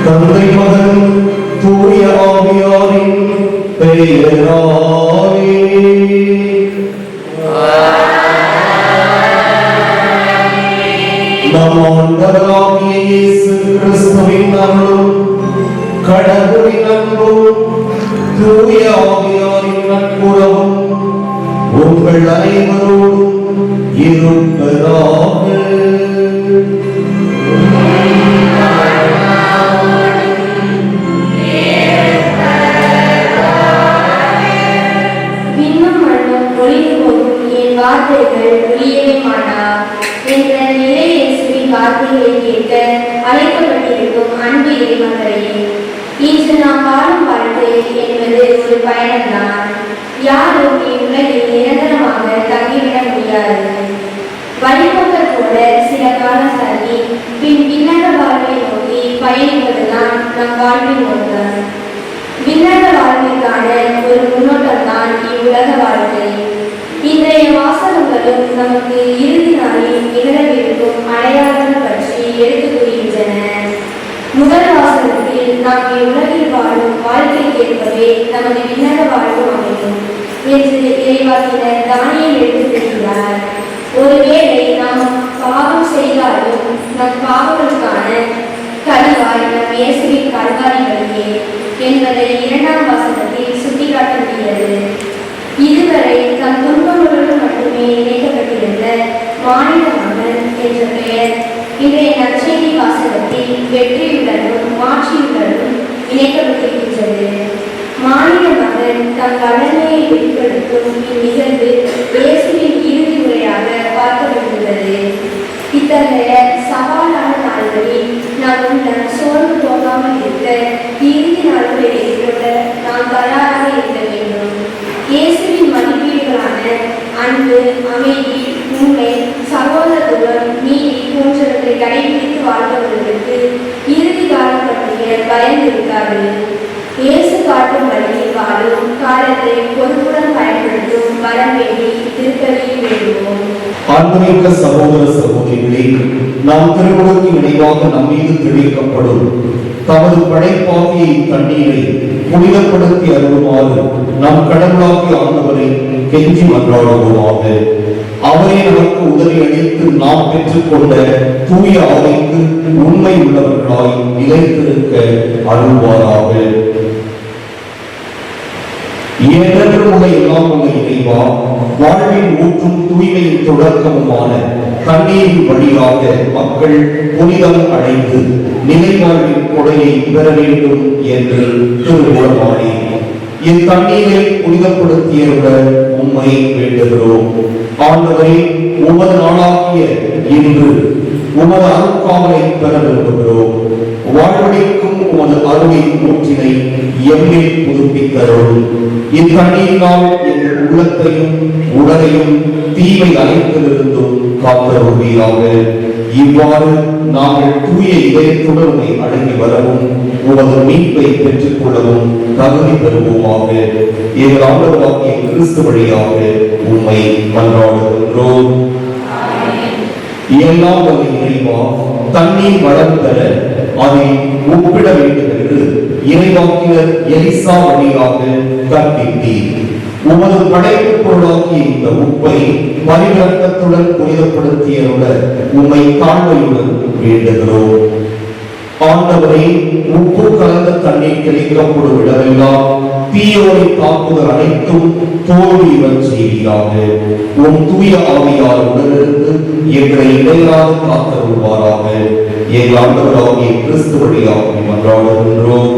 தந்தை மகன் தூய ஆவியாரின் பெயராலே நம் ஆண்டவராகிய இயேசு கிறிஸ்துவின் அருளும் கடவுளின் அன்பும் தூய ஆவியாரின் நட்புறவும் உங்கள் அனைவரோடும் இருப்பதாக. வார்த்தைகள் ஒளியவே மாட்டா என்ற நிலை இயேசுவின் வார்த்தைகளை கேட்க அழைக்கப்பட்டிருக்கும் அன்பு இறைமக்களே, இன்று நாம் வாழும் வாழ்க்கை என்பது ஒரு பயணம்தான். யாரும் இவ்வுலகில் நிரந்தரமாக தங்கிவிட முடியாது. வழிபோக்கர் போல சில காலம் தங்கி பின் விண்ணக வாழ்வை நோக்கி பயணிப்பதுதான் நம் வாழ்வின் நோக்கம். விண்ணக வாழ்விற்கான ஒரு முன்னோட்டம் தான் இவ்வுலக வாழ்க்கை. இன்றைய வாசகங்களும் நமக்கு இறுதி நாளில் நிகழவிருக்கும் அடையாளங்கள் பற்றி எடுத்துக் கூறுகின்றன. முதல் வாசகத்தில் நாம் இவ்வுலகில் வாழும் வாழ்க்கைக்கேற்பவே நமது விண்ணக வாழ்வு அமையும் என்று இறைவாக்கினர் தானியேல் எடுத்துக்கிறார். ஒருவேளை நாம் பாவம் செய்தாலும் நம் பாவங்களுக்கான கழிவாய் நம் இயேசுவின் கல்வாரி வழியே என்பதை இரண்டாம் வாசகத்தில் சுட்டிக்காட்ட முடிகிறது. இதுவரை தம் துன்பங்களோடு மட்டுமே இணைக்கப்பட்டிருந்த மாநில மகன் என்ற பெயர் இன்றைய நற்செய்தி வாசகத்தில் வெற்றியுடனும் மாற்றியுடனும் இணைக்கப்பட்டிருக்கின்றது. மாநில மகன் தம் வல்லமையை வெளிப்படுத்தும் இந்நிகழ்வு இயேசுவின் இறுதி முறையாக பார்க்கப்பட்டுள்ளது. இத்தகைய சவாலான நாள்களில் நம் உள்ளம் சோர்ந்து போகாமல் இருக்க இறுதி நாள்களை எதிர்கொள்ள நாம் தயாராக இருக்க வேண்டும். இயேசுவின் மதிப்பீடுகளான அன்பு, அமைதி, உண்மை, சகோதரத்துவம், நீதி போன்றவற்றை கடைபிடித்து வாழ்பவர்களுக்கு இறுதி காலம் பற்றிய பயம் இருக்காது. இயேசு காட்டும் வழியில் வாழும் காலத்தை பொறுப்புடன் பயன்படுத்தும் வரம் வேண்டி திருப்பலியில் வேண்டுவோம். ஆன்மீக சகோதர சகோதரிகளே, நாம் திருவுலகின் நினைவாக நம்மீது தெளிக்கப்படும் தமது படைப்பாகிய தண்ணீரை புனிதப்படுத்தி அருளுமாறு நம் கடவுளாகிய ஆண்டவரை கெஞ்சி மன்றாடுவோமாக. அவரே நமக்கு உதவி அளித்து நாம் பெற்றுக்கொண்ட தூய ஆவிக்கு உண்மை உள்ளவர்களாய் நிலைத்திருக்க அருள்வாராக. ஏனென்றும் எல்லாம் உள்ள இறைவா, வாழ்வின் ஊற்றும் தூய்மையின் தொடக்கமுமான தண்ணீரின் வழியாக மக்கள் புனிதம் அடைந்து நிலைவாழ்வின் கொடையை பெற வேண்டும் என்று திருவுளமாடி இத்தண்ணீரை புனிதப்படுத்தியவுடன் உம்மை வேண்டுகிறோம். ஆண்டவரே, உமது நாளாகிய இன்று உமது அருட்காவலை பெற விரும்புகிறோம். வாழ்வழிக்கும் உமது அருளின் ஊற்றினை எம்மில் புதுப்பித்தருள். இத்தண்ணீரினால் எங்கள் உள்ளத்தையும் உடலையும் தீமை அனைத்திலிருந்தும் காத்தருள்வீராக. இவ்வாறு நாங்கள் தூய இதயத்துடன் உம்மை அடங்கி வரவும் உமது மீட்பை பெற்றுக் கொள்ளவும் தகுதி பெறுவோமாக. எங்கள் ஆண்டவராகிய கிறிஸ்து வழியாக உம்மை மன்றாடுகின்றோம். எல்லாம் வல்ல இறைவா, தண்ணீர் வளம் பெற அதை ஒப்பிட வேண்டும் என்று இறைவாக்கினர் எலிசா வழியாக கற்பித்தீர். உமது படைப்பு பொருளாகிய இந்த உப்பை பரிவர்த்தத்துடன் புனிதப்படுத்தியருட உம்மை தாழ்மையுடன் வேண்டுகிறோம். ஆண்டவரே, உப்பு கலந்த தண்ணீர் தெளிக்கப்படும் இடமெல்லாம் தீயோரை தாக்குதல் அனைத்தும் தோல்வியுடன் செய்வீராக. உம் தூய ஆவியார் உடனிருந்து எங்களை இடையிலாக காத்தருள்வாராக. எங்கள் ஆண்டவராகிய கிறிஸ்து வழியாக மன்றாடுகின்றோம்.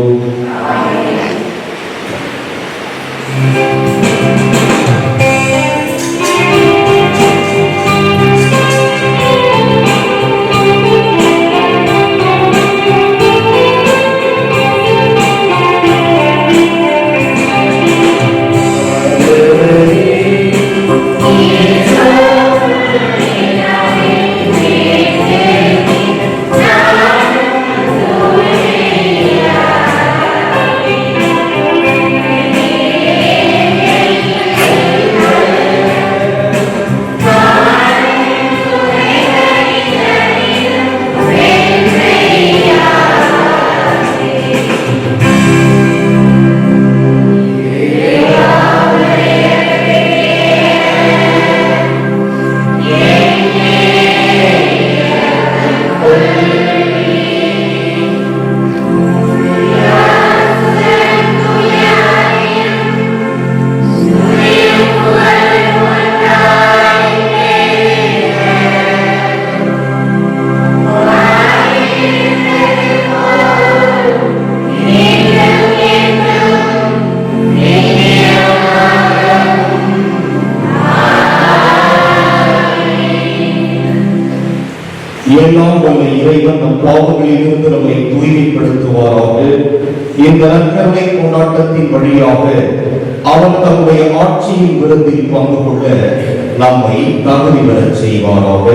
எல்லாம் வல்ல இறைவன் நம் பாவங்களிலிருந்து நம்மை தூய்மைப்படுத்துவாராக. இந்த நற்கருணை கொண்டாட்டத்தின் வழியாக அவர் தம்முடைய ஆட்சியின் விருந்தில் பங்கு கொள்ள நம்மை தகுதி பெறச் செய்வாராக.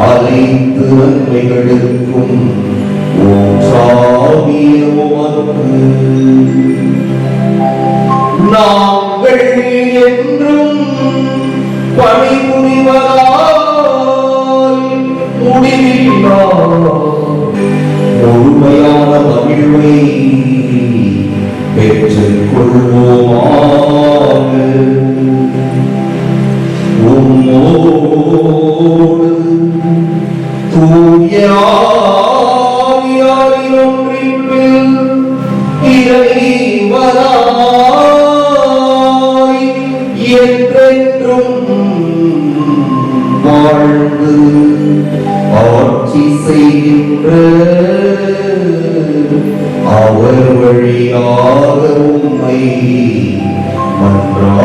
அனைத்து நன்மைகளுக்கும் நாங்கள் என்றும் பணிபுரிவதால் முடிவில்லா முழுமையான மகிழ்வை பெற்றுக் கொள்வோமாக. உம்மோடு தூய ஆவியாரின் ஒன்றிப்பில் இறைவனாய் என்றென்றும் வாழ்ந்து ஆட்சி செய்கின்ற அவர் வழியாக உம்மை மன்றாடுகின்றோம்.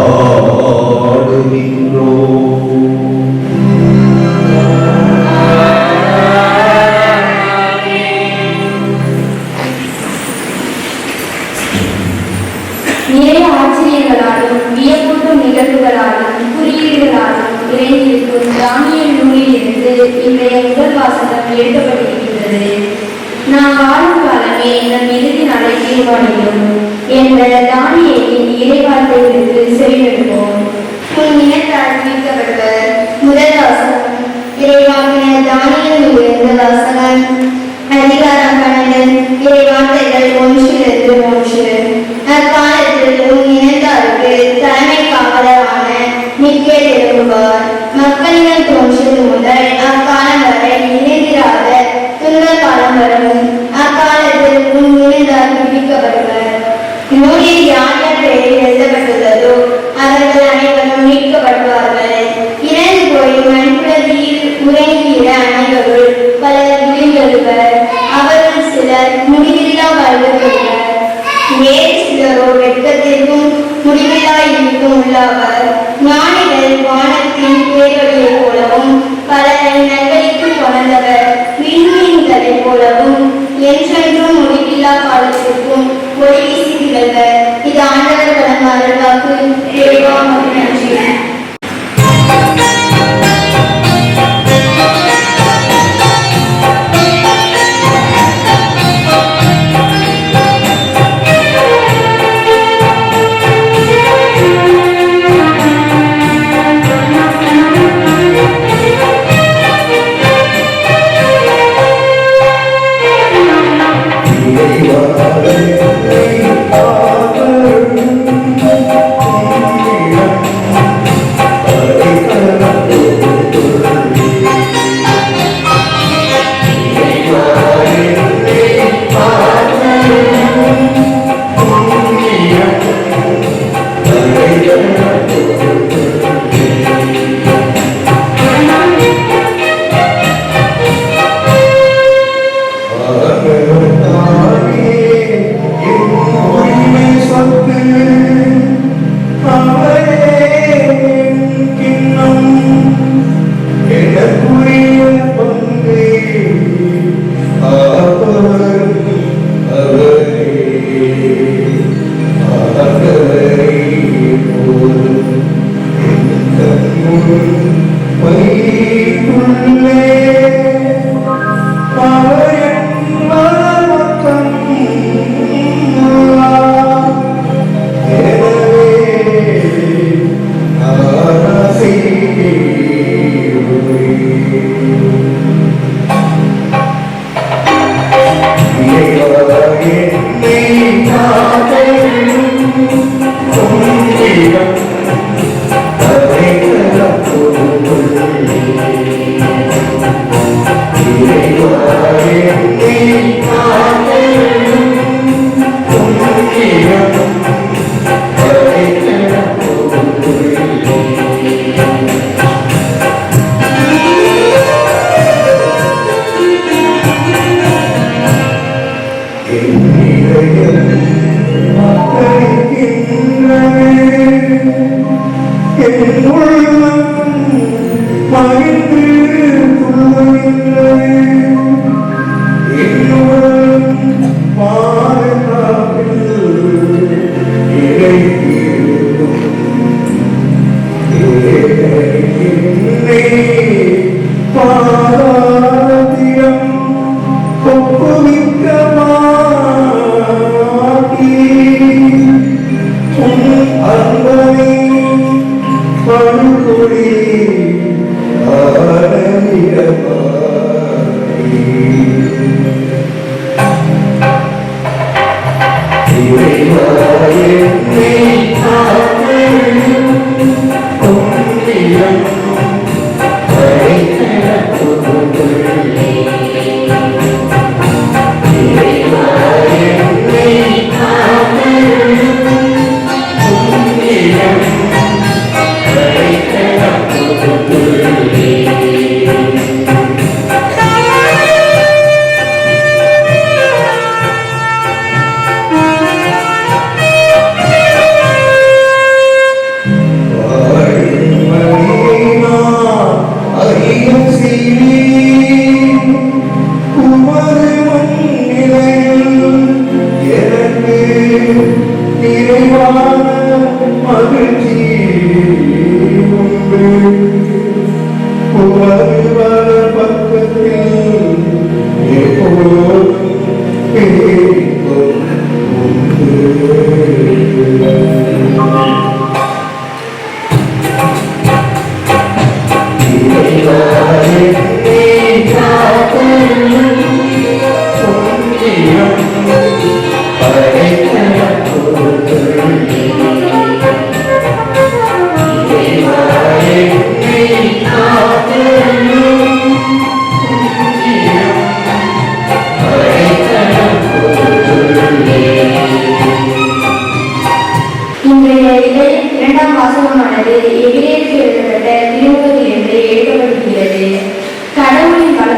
எழுதப்பட்டிருக்கிறது. நாம் வாழும் காலமே நம் இறுதி நாளை தீர்மானிக்கும் என்ற தானியேலின் இறைவார்த்தைகளுக்கு செவிமடுப்போம். உன் இனத்தால் மீட்கப்படுவர். முதல் வாசகம் இறைவாக்கினர் தானியேல் உயர்ந்த வாசகம். அதிகாரம் 12. இறைவார்த்தைகள் 1-3. அக்காலத்தில் உன் இனத்தாருக்கு தலைமை காவலரான மிக்கேல் எழும்புவார். மக்களிடம் தோன்றியது முதல் அக்காலம் வரை இணைந்திராத துன்ப காலம் வரும். அக்காலத்தில் உன் இனத்தார் விடுவிக்கப்படுவர். நூலில் யார் யார் பெயரில் எழுதப்பட்டுள்ளதோ அவர்கள் அனைவரும் மீட்கப்படுவார்கள். இறந்து போய் மண்புலத்தில் உறங்கிய அனைவருள் பலர் விழுந்தெழுவர். அவர்கள் சிலர் முடிவில்லா வாழ்வு பெறுவர். வேறு சிலரோ வெட்கத்திற்கும் முடிவில்லா இருக்கும் உள்ளாவர். ஞானிகள் வானத்தின் பேரொழியைப் போலவும் பலரை நல்வழிக்கு கொணர்ந்தவர் விண்மீன்களைப் போலவும் என்றென்றும் முடிவில்லா காலத்திற்கும் ஒளி வீசி திகழ்வர். இது ஆண்டவர் வழங்கும் அருள்வாக்கு. இறைவா உமக்கு நன்றி.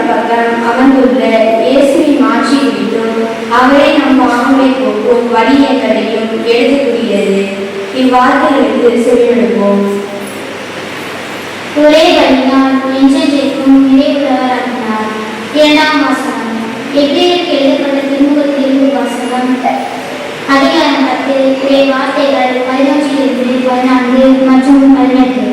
வலப்பக்கம் அமர்ந்துள்ள இயேசுவின் மாட்சி குறித்தும் அவரே நம் பாவங்களை போக்கும் வழி என்பதையும் எடுத்து கூறுகிறது. இவ்வார்த்தைகளுக்கு செவிமடுப்போம். ஒரே வழியினால் நெஞ்செஜைக்கும் நிறைவுள்ளவராக்கினார். 2ஆம் வாசகம். எபிரேயருக்கு எழுதப்பட்ட திருமுகத்திலிருந்து வாசகம். அதிகாரம் 10 இறை வார்த்தைகள் 11 14 மற்றும் 18.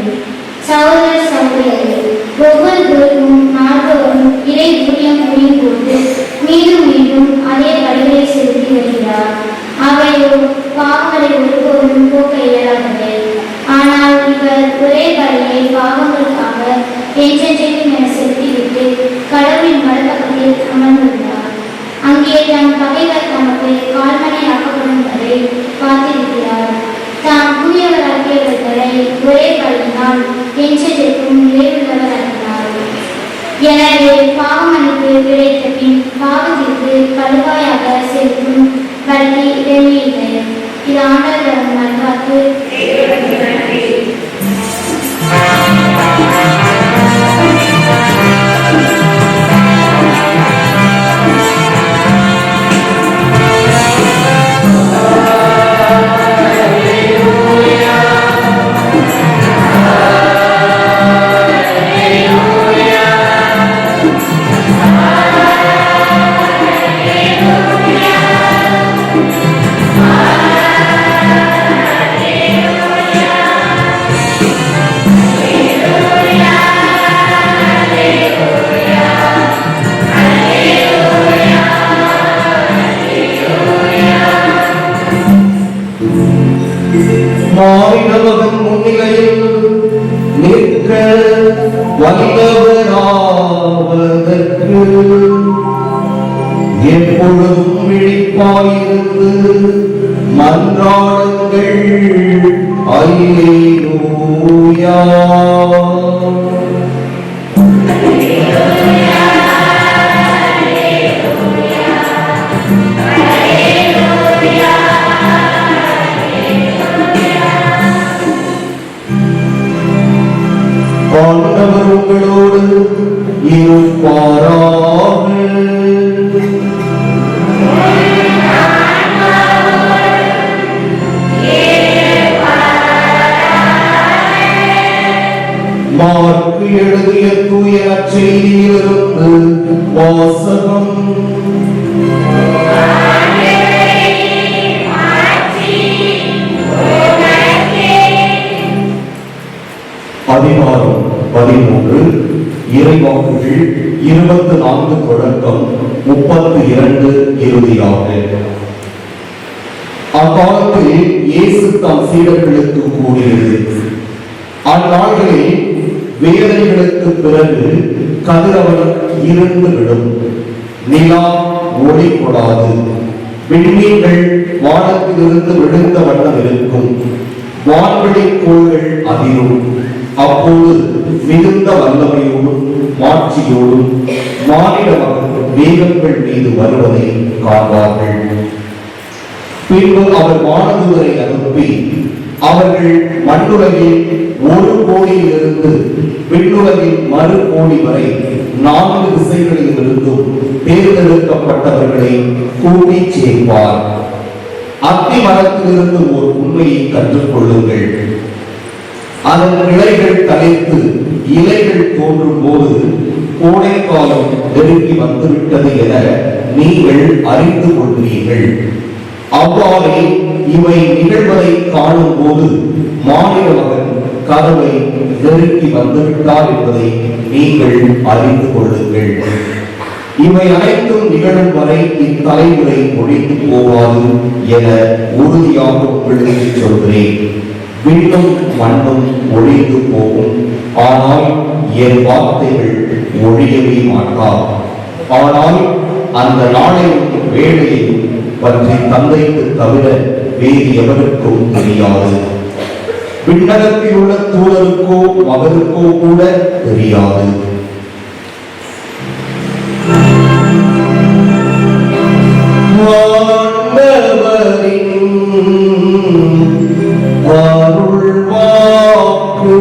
சகோதர சகோதரிகளே, ஒவ்வொரு பொருளும் நாள்தோறும் இறை ஊழியம் புரியும் போது மீண்டும் மீண்டும் அதே வழிகளை செலுத்தி வருகிறார். அவையோ பாவங்களை ஒருபோதும் போக்க இயலாதவை. ஆனால் இவர் ஒரே வழியை பாவங்களுக்காக என்றென்றைக்கும் என செலுத்திவிட்டு கடவுளின் வலப்பக்கத்தில் அமர்ந்துள்ளார். அங்கே தம் பகைவர் தமக்கு கால்மனை ஆக்கப்படும் வரை காத்திருக்கிறார். தாம் கூறியவராகியவர்களை ஒரே வழியினால் என்றென்றைக்கும் நிறைவுள்ளவராகினார். எனவே பாவமன்னிப்பு கிடைத்த பின் பாவத்திற்கு கழுவாயாக செலுத்தும் வழி இடமே இல்லை. இது ஆண்டவர் நல்வாக்கு. மாறினவன் முன்னிலையில் நிற்க வல்லவராவதற்கு எப்பொழுதும் விழிப்பாயிருந்து மன்றாடுங்கள். அல்லேலூயா. ஆண்டவர் உங்களோடு இருப்பாராக. மார்க்கு எழுதிய தூய நற்செய்தியிலிருந்து வாசகம். அதிகாரம் 13 இறைவாக்குகள் 24 தொடக்கம் 32 இறுதியாக. அக்காலத்தில் இயேசு தம் சீடர்களுக்கு கூறியது, அந்நாட்களில் வேதனைகளுக்கு பிறகு கதிரவன் இருண்டு விடும், நிலா ஒளி கொடாது, விண்மீன்கள் வானத்திலிருந்து விழுந்த வண்ணம் இருக்கும், வான்வெளி கோள்கள் அதிரும். அப்போது மிகுந்த வல்லமையோடும் மாட்சியோடும் மானிட மகன் மேகங்கள் மீது வருவதை காண்பார்கள். பின்பு அவர் வானதூதரை அனுப்பி அவர்கள் மண்ணுலகில் 1 கோடியிலிருந்து விண்ணுலகில் மறு கோடி வரை 4 திசைகளில் இருந்தும் தேர்ந்தெடுக்கப்பட்டவர்களை கூட்டி சேர்ப்பார். அத்தி மரத்திலிருந்து ஒரு உண்மையை கற்றுக்கொள்ளுங்கள். அதன் கிளைகள் தழைத்து இலைகள் தோன்றும் போது கோடைக்காலம் நெருங்கி வந்துவிட்டது என நீங்கள் அறிந்து கொள்கிறீர்கள். அவ்வாறே இவை நிகழ்வதை காணும் போது மானிட மகன் கதவை நெருங்கி வந்துவிட்டார் என்பதை நீங்கள் அறிந்து கொள்ளுங்கள். இவை அனைத்தும் நிகழும் வரை இத்தலைமுறை ஒழிந்து போவாது என உறுதியாக உங்களுக்கு சொல்கிறேன். விண்ணும் மண்ணும் ஒழிந்து போகும், ஆனால் என் வார்த்தைகள் ஒழியவே மாட்டார். ஆனால் அந்த நாளையும் வேளையையும் பற்றி தந்தைக்கு தவிர வேறு எவருக்கும் தெரியாது. விண்ணகத்தில் உள்ள தூதருக்கோ மகனுக்கோ கூட தெரியாது. அருள் வாக்கு.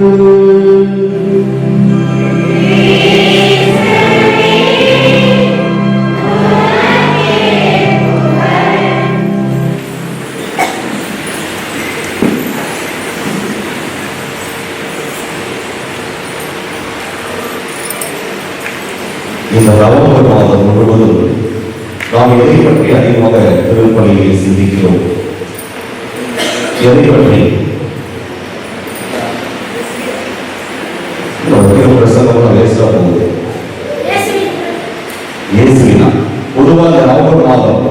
இந்த நவம்பர் மாதம் முழுவதும் நாம் எதை பற்றி அதிகமாக திருப்பலியை சிந்திக்கிறோம்? எதை பற்றி? பிரசங்கம் வேஸ்டா போகுது. இயேசுவினா பொதுவாக இந்த நவம்பர் மாதம்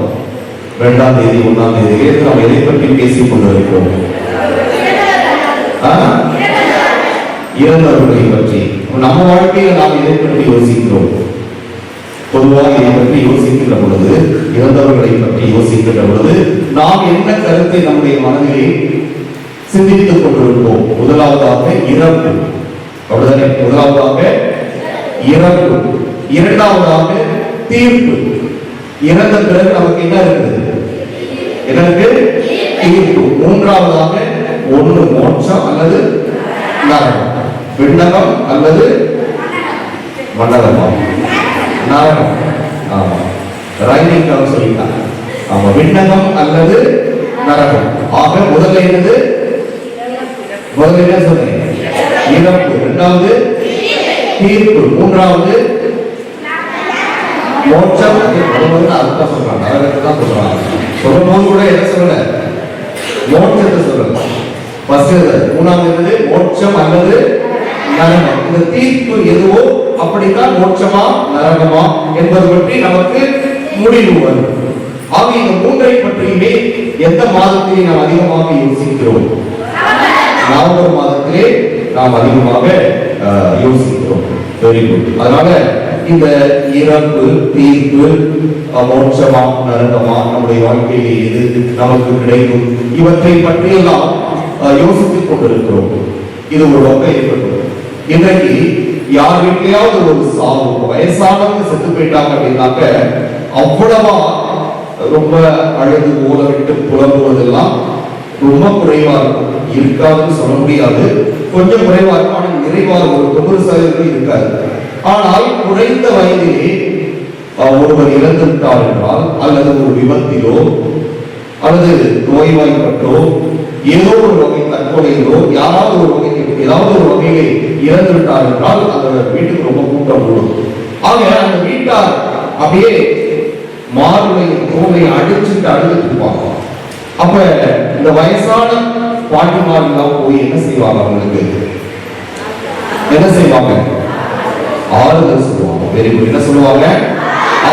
2ஆம் தேதி 1ஆம் தேதியிலே நாம் எதை பற்றி பேசிக் கொண்டிருக்கிறோம்? இறந்தவர்களை பற்றி. நம்ம வாழ்க்கையில நாம் இதை பற்றி யோசிக்கிறோம். பொதுவாக இதை பற்றி யோசிக்கின்ற பொழுது, இறந்தவர்களை பற்றி யோசிக்கின்ற பொழுது நாம் என்ன கருத்தை நம்முடைய மனதிலே சிந்தித்துக் கொண்டிருப்போம்? முதலாவதாக இறப்பு, அப்படிதானே? முதலாவதாக இறப்பு, இரண்டாவதாக தீர்ப்பு. இறந்த பிறகு நமக்கு என்ன இருக்குது? எனக்கு தீர்ப்பு. மூன்றாவதாக ஒன்று மோட்சம் அல்லது நரகம், விண்ணகம் அல்லது மண்டலமா, நரகம். ஆமா, ரைனிங் சொல்லிட்டாங்க. ஆமா, விண்ணகம் அல்லது நரகம். ஆக முதல்ல என்னது? முதல்ல என்ன சொன்னேன்? இறப்பு. இரண்டாவது தீர்ப்பு. மூன்றாவது மோட்சம். அதுதான் சொல்றாங்க, நரகத்தை தான் சொல்றாங்க. சொல்லும்போது கூட என்ன சொல்லல? மோட்சத்தை சொல்லல. மூணாவது மோட்சம் அல்லது நரகம். இந்த தீர்ப்பு எதுவோ அப்படித்தான் மோட்சமா நரகமா என்பது பற்றி நமக்கு முடிவு வரும். ஆக இந்த மூன்றை பற்றியுமே எந்த மாதத்திலே நாம் அதிகமாக யோசிக்கிறோம்? நவம்பர் மாதத்திலே நாம் அதிகமாக யோசிக்கிறோம். Very good. அதனால இந்த இறப்பு, தீர்ப்பு, மோட்சமா நரகமா, நம்முடைய வாழ்க்கையிலே எது நமக்கு கிடைக்கும், இவற்றை பற்றியெல்லாம் யோசித்துக் கொண்டிருக்கிறோம். இது ஒரு பக்கம் ஏற்பட்டது. இன்றைக்கு யார் வீட்லயாவது ஒரு சாவு, வயசானவங்க செத்து போயிட்டாங்க அப்படின்னாக்க அவ்வளவா ரொம்ப அழுது ஓல விட்டு புலம்புவதெல்லாம் ரொம்ப குறைவா இருக்கும். இருக்காதுன்னு சொல்ல முடியாது, கொஞ்சம் குறைவா இருக்கும். ஆனால் நிறைவாக ஒரு 90% இருக்காது. ஆனால் குறைந்த வயதிலே ஒருவர் இறந்துவிட்டார் என்றால், அல்லது ஒரு விபத்திலோ அல்லது நோய்வாய்ப்பட்டோ ஏதோ ஒரு வகை தற்கொலையிலோ யாராவது ஒரு வகை ஏதாவது ஒரு வகையிலே இறந்து விட்டார் என்றால் அந்த வீட்டுக்கு ரொம்ப கூட்டம் கூடும். ஆக அந்த வீட்டார் அப்படியே மார்பை தோலை அடிச்சுட்டு அழுதுருப்பாங்க. அப்ப இந்த வயசான பாட்டிமாரெல்லாம் போய் என்ன செய்வாங்க? அவங்களுக்கு என்ன செய்வாங்க? ஆறுதல் சொல்லுவாங்க. Very good. என்ன சொல்லுவாங்க?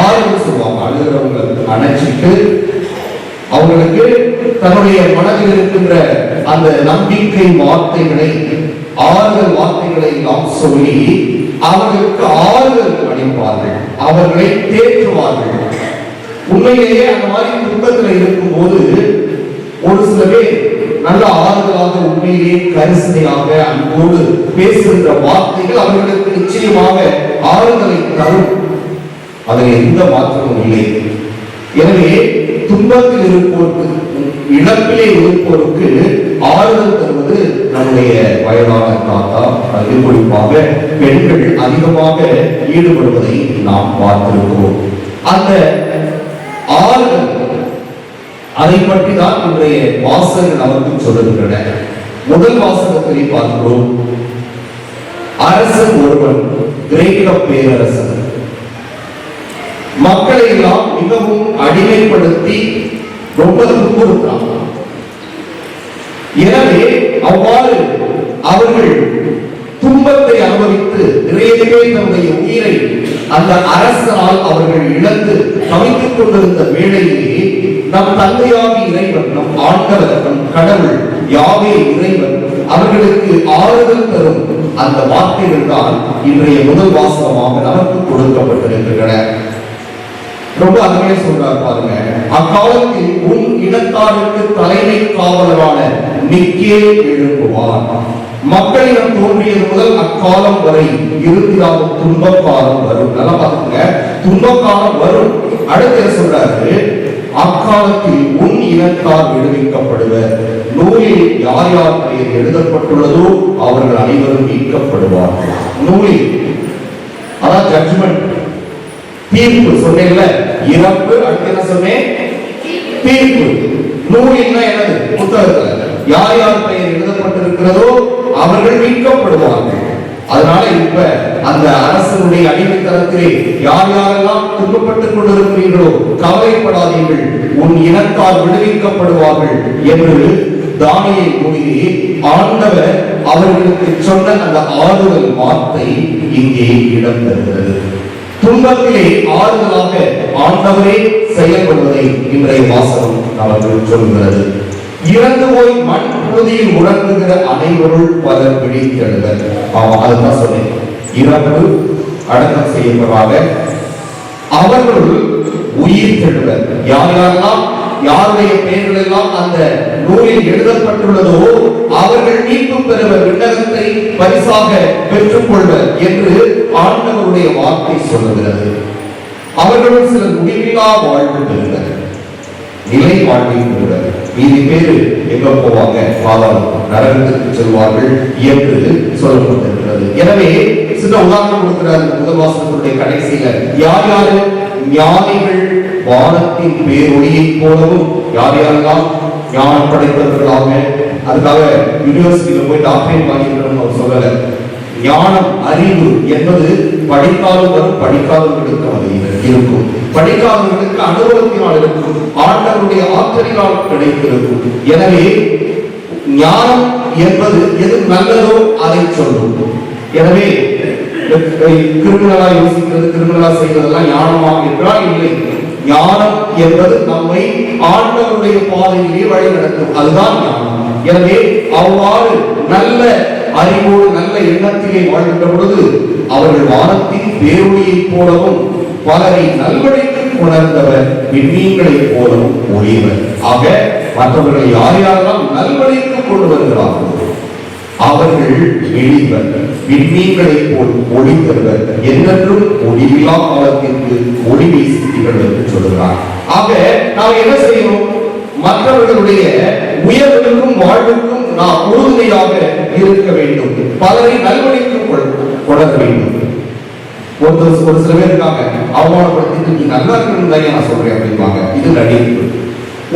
ஆறுதல் சொல்லுவாங்க. அழுகிறவங்களுக்கு அணைச்சிட்டு அவங்களுக்கு தன்னுடைய மனதில் இருக்கின்ற அந்த நம்பிக்கை வார்த்தைகளை, ஆறுதல் வார்த்தைகளை எல்லாம் சொல்லி அவர்களுக்கு ஆறுதல் அளிப்பார்கள், அவர்களை தேற்றுவார்கள். உண்மையிலேயே அந்த மாதிரி துன்பத்தில் இருக்கும் போது ஒரு சில பேர் நல்ல ஆறுதலாக, உண்மையிலேயே கரிசனையாக, அன்போடு பேசுகின்ற வார்த்தைகள் அவர்களுக்கு நிச்சயமாக ஆறுதலை தரும். அதில் எந்த மாற்றமும் இல்லை. எனவே துன்பத்தில் இருப்போருக்கு, இழப்பிலே இருப்போருக்கு ஆறுதல் தருவது நம்முடைய வயதான தாத்தா, அதில் குறிப்பாக பெண்கள் அதிகமாக ஈடுபடுவதை நாம் பார்த்திருக்கிறோம். அந்த ஆறுதல், அதை பற்றி தான் இன்றைய வாசகங்கள் நமக்கு சொல்லுகின்றன. முதல் வாசகத்திலே பார்க்கிறோம், அரசன் ஒருவன், கிரேக்க பேரரசன், மக்களை எல்லாம் மிகவும் அடிமைப்படுத்தி ரொம்ப துன்புறுத்தான். எனவே அவ்வாறு அவர்கள் துன்பத்தை அனுபவித்து நிறைய பேர் தன்னுடைய உயிரை அந்த அரசனால் அவர்கள் இழந்து தவித்துக் கொண்டிருந்த வேளையிலே நம் தந்தையாகி இறைவன், நம் ஆண்டவர், நம் கடவுள் யாவே இறைவன் அவர்களுக்கு ஆறுதல் தரும் அந்த வார்த்தைகள் தான் இன்றைய முதல் வாசகமாக நமக்கு கொடுக்கப்பட்டிருக்கின்றன. ரொம்ப அருமையா சொல்றார் பாருங்க. அக்காலத்தில் உன் இனத்தாருக்கு தலைமை காவலரான மிக்கேல் எழுப்புவார். மக்களிடம் தோன்றியது முதல் அக்காலம் வரை இறுதியாக துன்பக்காலம் வரும். நல்லா பாத்துங்க, துன்பக்காலம் வரும். அடுத்து சொல்றாரு, அக்காலத்தில் உன் இனத்தார் விடுவிக்கப்படுவர். நூலில் யார் யார் பெயர் எழுதப்பட்டுள்ளதோ அவர்கள் அனைவரும் மீட்கப்படுவார்கள். நூலில், அதான் ஜட்ஜ்மெண்ட், தீர்ப்பு. சொன்னேன்ல, இறப்பு. அடுத்து என்ன சொன்னேன்? தீர்ப்பு. நூலில் என்னது? புத்தகத்தில் யார் யார் பெயர் எழுதப்பட்டிருக்கிறதோ அவர்கள் மீட்கப்படுவார்கள். அதனால இப்ப அந்த அரசனுடைய அடிமைத்தனத்திலே யார் யாரெல்லாம் துன்பப்பட்டுக் கொண்டிருக்கிறீர்களோ கவலைப்படாதீர்கள், உன் இனத்தால் விடுவிக்கப்படுவார்கள் என்று தானியேல் மொழியே ஆண்டவர் அவர்களுக்கு சொன்ன அந்த ஆறுதல் வார்த்தை இங்கே இடம்பெறுகிறது. துன்பத்திலே ஆறுதலாக ஆண்டவரே செயல்படுவதை இன்றைய வாசகம் நமக்கு சொல்கிறது. இறந்து போய் மண் புழுதியில் உறங்குகிற அனைவருள் பலர் விழித்தெழுவர். அதுதான் சொன்னேன், இறப்பு அடக்கம் செய்யப்படுவாங்க, அவர்கள் உயிர் தெழுவர். யார் யாரெல்லாம் யாருடைய பெயர்கள் எல்லாம் அந்த நூலில் எழுதப்பட்டுள்ளதோ அவர்கள் மீட்பு பெறுவர், விண்ணகத்தை பரிசாக பெற்றுக் கொள்வர் என்று ஆண்டவருடைய வார்த்தை சொல்லுகிறது. அவர்களும் சிலர் முடிவில்லா வாழ்வு பெறுவர், நிலை வாழ்வை பெறுவர். மீதி பேரு எங்க போவாங்க? பாதாளம், நரகத்திற்கு செல்வார்கள் என்று சொல்லப்பட்டிருக்கிறது. எனவே சில உதாரணம் கொடுக்கிறார் முதல் வாசகத்துடைய கடைசியில. யார் யாரு? ஞானிகள் வானத்தின் பேரொளியை போலவும். யார் யாரெல்லாம் ஞானம் படைத்தவர்களாக, அதுக்காக யூனிவர்சிட்டியில போய் டாக்டரேட் வாங்கிக்கிறோம் அவர் சொல்லல. ஞானம் அறிவு என்பது படிக்காலும் வரும், படிக்காதவர்களுக்கு அது இருக்கும், படிக்காதவர்களுக்கு அனுபவத்தினால் இருக்கும், ஆண்டவருடைய ஆற்றலினால் கிடைத்திருக்கும். எனவே ஞானம் என்பது எது நல்லதோ அதை சொல்லும். எனவே கிரிமினலா யோசிக்கிறது, கிரிமினலா செய்வதெல்லாம் ஞானமா என்றால் இல்லை. ஞானம் என்பது நம்மை ஆண்டவருடைய பாதையிலே வழி நடத்தும், அதுதான் ஞானம். எனவே அவ்வாறு நல்ல அறிவோடு நல்ல எண்ணத்திலே வாழ்கின்ற பொழுது அவர்கள் வானத்தின் பேரொளியை போலவும் பலரை நல்வழிக்கு உணர்ந்தவர் விண்மீன்களைப் போலவும் ஒளிவர். ஆக மற்றவர்களை யார் யாரெல்லாம் நல்வழிக்கு கொண்டு வருகிறார்கள் அவர்கள் வெளிவர், விண்மீன்களைப் போல் ஒளி தருவர், என்றென்றும் ஒளிவில்லா காலத்திற்கு ஒளி வீசி திகழ்வர் என்று சொல்கிறார். ஆக நாம் என்ன செய்யணும்? மற்றவர்களுடைய உயர்வுக்கும் வாழ்வுக்கும் நாம் உறுதுணையாக இருக்க வேண்டும், பலரை நல்வழிக்கு கொணர வேண்டும். ஒரு சில பேர் இருக்காங்க, அவமானப்படுத்திட்டு நீ நல்லா இருக்கணும் தான் நான் சொல்றேன் அப்படிம்பாங்க. இது நடிப்பு.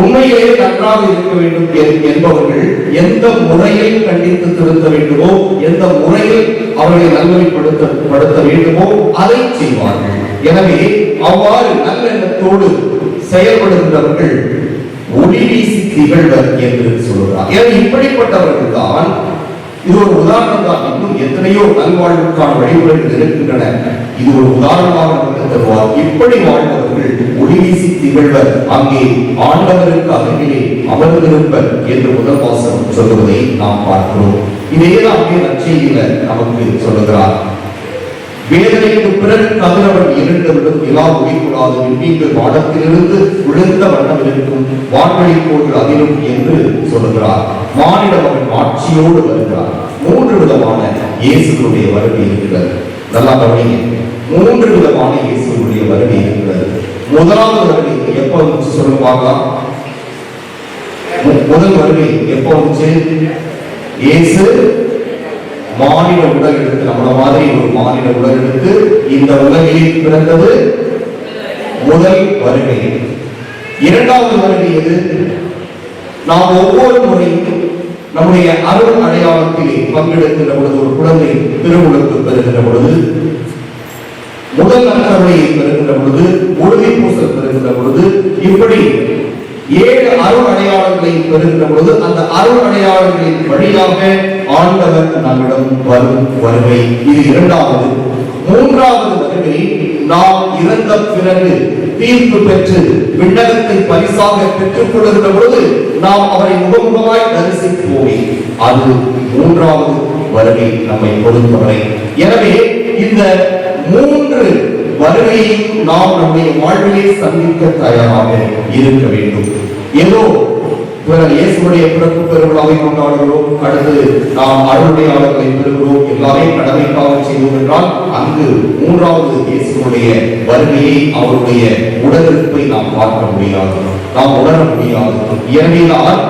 உண்மையிலேயே நன்றாக இருக்க வேண்டும் என்பவர்கள் எந்த முறையில் கண்டித்து திருத்த வேண்டுமோ, எந்த முறையில் அவர்களை நல்வழிப்படுத்த வேண்டுமோ அதை செய்வார்கள். எனவே அவ்வாறு நல்லெண்ணத்தோடு செயல்படுகின்றவர்கள் ஒளி வீசி திகழ்வர் என்று சொல்கிறார். எனவே இப்படிப்பட்டவர்கள் தான், இது ஒரு உதாரணம் தான், இன்னும் எத்தனையோ நல்வாழ்வுக்கான வழிமுறைகள் இருக்கின்றன. இது ஒரு உதாரணமாக நமக்கு தருவார். இப்படி வாழ்ந்தவர்கள் ஒளி வீசி திகழ்வர், அங்கே ஆண்டவருக்கு அருகிலே அமர்ந்திருப்பர் என்று முதல் வாசகம் சொல்லுவதை நாம் பார்க்கிறோம். இதேதான் நற்செய்தியில நமக்கு சொல்லுகிறார். வேதனைக்கு பிறகு கதிரவன் இருண்டவிடும், நிலா ஒளிக்கூடாது, விண்மீன்கள் வானத்திலிருந்து விழுந்த வண்ணம் இருக்கும், வான்வழி கோள்கள் அதிலும் என்று சொல்லுகிறார். மானிட மகன் ஆட்சியோடு வருகிறார். 3 விதமான இயேசுடைய வருகை இருக்கிறது. நல்லா கவனிங்க, 3 விதமான இயேசுடைய வருகை இருக்கிறது. முதலாவது வருகை எப்ப வந்துச்சு சொல்லுவாங்க? முதல் வருகை எப்ப வந்துச்சு? இயேசு மானிட உடல் எடுத்து, நம்மள மாதிரி ஒரு மானிட உடல் எடுத்து இந்த உலகில் பிறந்தது முதல் வருகை. இரண்டாவது வருகை எது? நாம் ஒவ்வொரு முறையும் நம்முடைய அருள் அடையாளத்திலே பங்கெடுக்கின்ற பொழுது, ஒரு குழந்தை திருமுழுக்கு பெறுகின்ற பொழுது, முதல் நற்கருணையை பெறுகின்ற பொழுது, உறுதி பூசல் பெறுகின்ற பொழுது, இப்படி 7 அருள் அடையாளங்களை பெறுகின்ற பொழுது அந்த அருள் அடையாளங்களின் வழியாக ஆண்டவர் நம்மிடம் வரும் வருகை. இது இரண்டாவது. மூன்றாவது வருகை, நாம் இறந்த பிறகு தீர்ப்பு பெற்று விண்ணகத்தை பரிசாக பெற்றுக் கொள்கின்ற பொழுது நாம் அவரை முகமுகமாய் தரிசிப்போமே, அது மூன்றாவது வருகை நம்மை பொறுத்தவரை. எனவே இந்த 3 வருகையையும் நாம் நம்முடைய வாழ்விலே சந்திக்க தயாராக இருக்க வேண்டும். ஏதோ இயேசுடைய பிறப்பு பெருவிழாவை கொண்டாடுகிறோம், அடுத்து நாம் அருளுடையாளர்களை பெறுகிறோம், எல்லாரையும் கடமைக்காக செய்வோம் என்றால் அங்கு மூன்றாவது இயேசுடைய வருகையை, அவருடைய உடலிருப்பை நாம் பார்க்க முடியாது, நாம் உணர முடியாது. எனவேதான்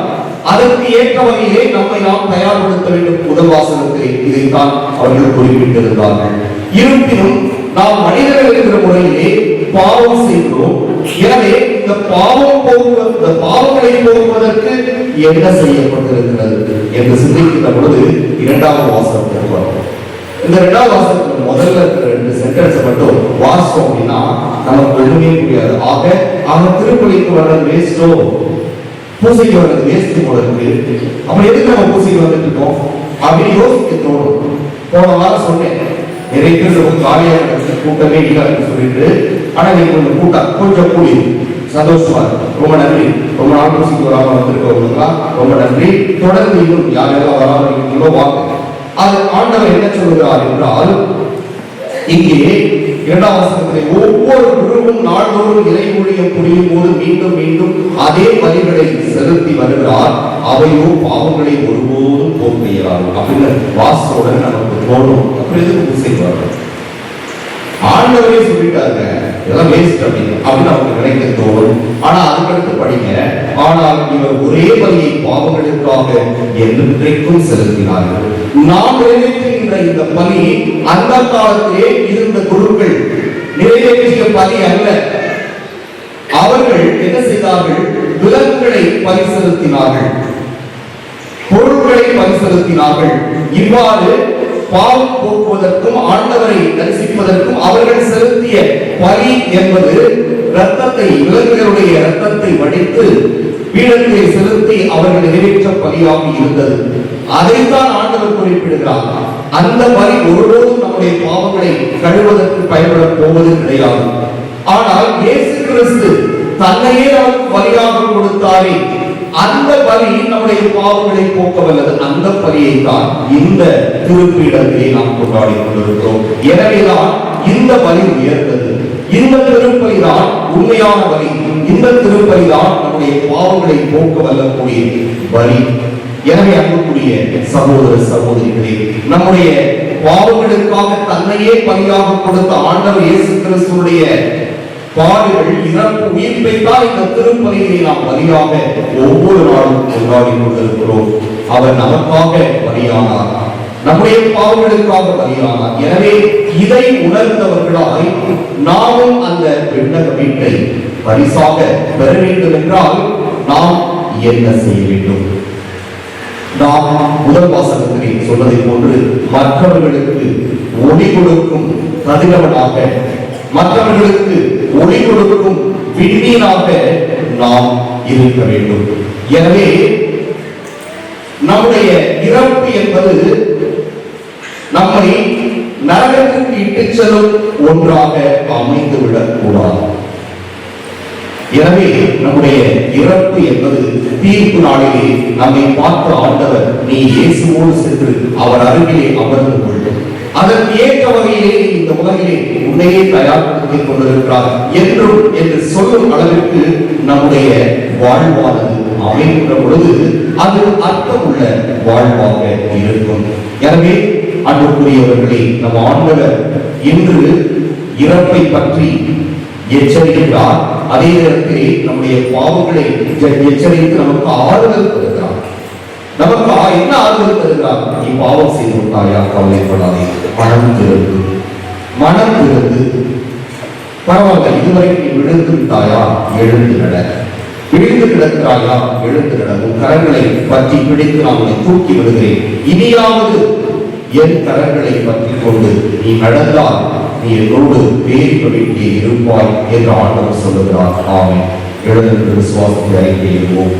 அதற்கு ஏற்ற வகையிலே நம்மை நாம் தயார்படுத்த வேண்டும். முதல் வாசகத்திலே இதைத்தான் அவர்கள் குறிப்பிட்டிருந்தார்கள். இருப்பினும் நாம் மனிதர்கள் என்கிற முறையிலே பாவம் செய்கிறோம். எனவே இந்த பாவங்களை போக்குவதற்கு என்ன செய்யப்பட்டிருக்கிறது என்று சிந்திக்கின்ற பொழுது இரண்டாவது வாசகத்திற்கு வரும். இந்த 2வது வாசகத்துக்கு முதல்ல இருக்கிற 2 சென்டென்ஸ் மட்டும் வாசிச்சோம் அப்படின்னா நமக்கு ஒண்ணுமே புரியாது. ஆக திருப்பலிக்கு வர்றது வேஸ்டோ, பூசைக்கு வர்றது வேஸ்ட் போல இருக்கு, அப்புறம் எதுக்கு நம்ம பூசைக்கு வந்துட்டு இருக்கோம் அப்படின்னு யோசிக்க தோணும். போன வாரம் சொன்னேன், நிறைய பேர் ரொம்ப காலியாக கூட்டமே இல்லைன்னு சொல்லிட்டு, ஆனா நீங்க கொஞ்சம் கூடி சந்தோஷமா இருக்கு. ரொம்ப நன்றி. ரொம்ப நாள் பூசைக்கு வராம வந்திருக்கவங்களுக்கெல்லாம் ரொம்ப நன்றி. தொடர்ந்து இன்னும் யாரெல்லாம் வராம இருக்கீங்களோ வாங்க. அது ஆண்டவர் என்ன சொல்கிறார் என்றால், இங்கே 2வது வசனத்திலே ஒவ்வொரு குருவும் நாள்தோறும் இறை ஊழியம் புரியும் போது மீண்டும் மீண்டும் அதே பலிகளை செலுத்தி வருகிறார், அவையோ பாவங்களை ஒருபோதும் போக்குகிறார் அப்படின்னு வாசோடன் நமக்கு தோணும். அப்புறம் எதுக்கு பூசை வரும்? ஆண்டவரே சொல்லிட்டாங்க இதெல்லாம் வேஸ்ட் அப்படின்னு நமக்கு நினைக்க தோணும். ஆனா அதுக்கடுத்து படிங்க, ஆனால் இவர் ஒரே பலியை பாவங்களுக்காக என்றைக்கும் செலுத்தினார்கள். நாம் நிறைவேற்றுகின்ற இந்த பலி அந்த காலத்திலே இருந்த குருக்கள் நிறைவேற்றிய பலி அல்ல. அவர்கள் என்ன செய்தார்கள்? விலங்குகளை பலி செலுத்தினார்கள், பொருட்களை பலி செலுத்தினார்கள். இவ்வாறு பாவம் போக்குவதற்கும் ஆண்டவரை தரிசிப்பதற்கும் அவர்கள் செலுத்திய பலி என்பது இரத்தத்தை, விலங்குகளுடைய இரத்தத்தை வடித்து பீடத்தை செலுத்தி அவர்கள் நிறைவேற்ற பலியாக இருந்தது. அதைத்தான் ஆண்டவர் குறிப்பிடுகிறார். அந்த பலி ஒருபோதும் நம்முடைய பாவங்களை கழுவதற்கு பயன்பட போவது கிடையாது. ஆனால் இயேசு கிறிஸ்து தன்னையே நமக்கு பலியாக கொடுத்தாரே, அந்த பலி நம்முடைய பாவங்களை போக்க வல்லது. அந்த பலியை தான் இந்த திருப்பீடத்திலே நாம் கொண்டாடி கொண்டிருக்கிறோம். எனவேதான் இந்த பலி உயர்ந்தது. இந்த திருப்பலி தான் உண்மையான பலி. இந்த திருப்பலி தான் நம்முடைய பாவங்களை போக்க வல்லக்கூடிய பலி. எனவே அன்புக்குரிய சகோதர சகோதரிகளே, நம்முடைய பாவங்களுக்காக தன்னையே பலியாக கொடுத்த ஆண்டவர் இயேசு கிறிஸ்துவுடைய பாடுகள், இறப்பு, உயிர்ப்பை தான் இந்த திருப்பலியை நாம் பலியாக ஒவ்வொரு நாளும் கொண்டாடி கொண்டிருக்கிறோம். அவர் நமக்காக பலியானார், நம்முடைய பாவங்களுக்காக பலியானார். எனவே இதை உணர்ந்தவர்களாய் நாமும் அந்த விண்ணக வீட்டை பரிசாக பெற வேண்டும் என்றால் நாம் என்ன செய்ய வேண்டும்? நாம் முதல் வாசகத்திலே சொன்னதை போன்று மற்றவர்களுக்கு ஒளி கொடுக்கும் கதிரவனாக, மற்றவர்களுக்கு ஒளி கொடுக்கும் விண்மீனாக நாம் இருக்க வேண்டும். எனவே நம்முடைய இறப்பு என்பது நம்மை நரகத்திற்கு இட்டுச் செல்லும் ஒன்றாக அமைந்துவிடக் கூடாது. எனவே நம்முடைய இறப்பு என்பது தீர்ப்பு நாளிலே நம்மை பார்த்த ஆண்டவர், நீ இயேசுவோடு சென்று அவர் அருகிலே அமர்ந்து கொள்ளும், அதற்கு ஏற்ற வகையிலே இந்த உலகிலே உன்னையே தயார்படுத்திக் கொண்டிருக்கிறார் என்று சொல்லும் அளவிற்கு நம்முடைய வாழ்வானது அமைகின்ற பொழுது அது அர்த்தமுள்ள வாழ்வாக இருக்கும். எனவே அன்புக்குரியவர்களே, நம் ஆண்டவர் இன்று இறப்பை பற்றி எச்சரிக்கிறார். அதே நேரத்திலே நம்முடைய பாவங்களை எச்சரித்து நமக்கு ஆறுதல் தருகிறார். நமக்கு என்ன ஆறுதல் தருகிறார்? நீ பாவம் செய்து விட்டாயா, கவலைப்படாதே, மனம் திறந்து பரவாயில்ல, இதுவரைக்கும் நீ விழுந்து விட்டாயா, எழுந்து நட, விழுந்து கிடக்கிறாயா, எழுந்து நட, உன் கரங்களை பற்றி பிடித்து நான் உன்னை தூக்கி விடுகிறேன், இனியாவது என் கரங்களை பற்றி கொண்டு நீ நடந்தால் நீ என்னோடு பேரிக்க வேண்டிய இருப்பாய் என்று ஆண்டவர் சொல்லுகிறார். ஆமென். எழுந்து விசுவாசத்தை அறிக்கையிடுவோம்.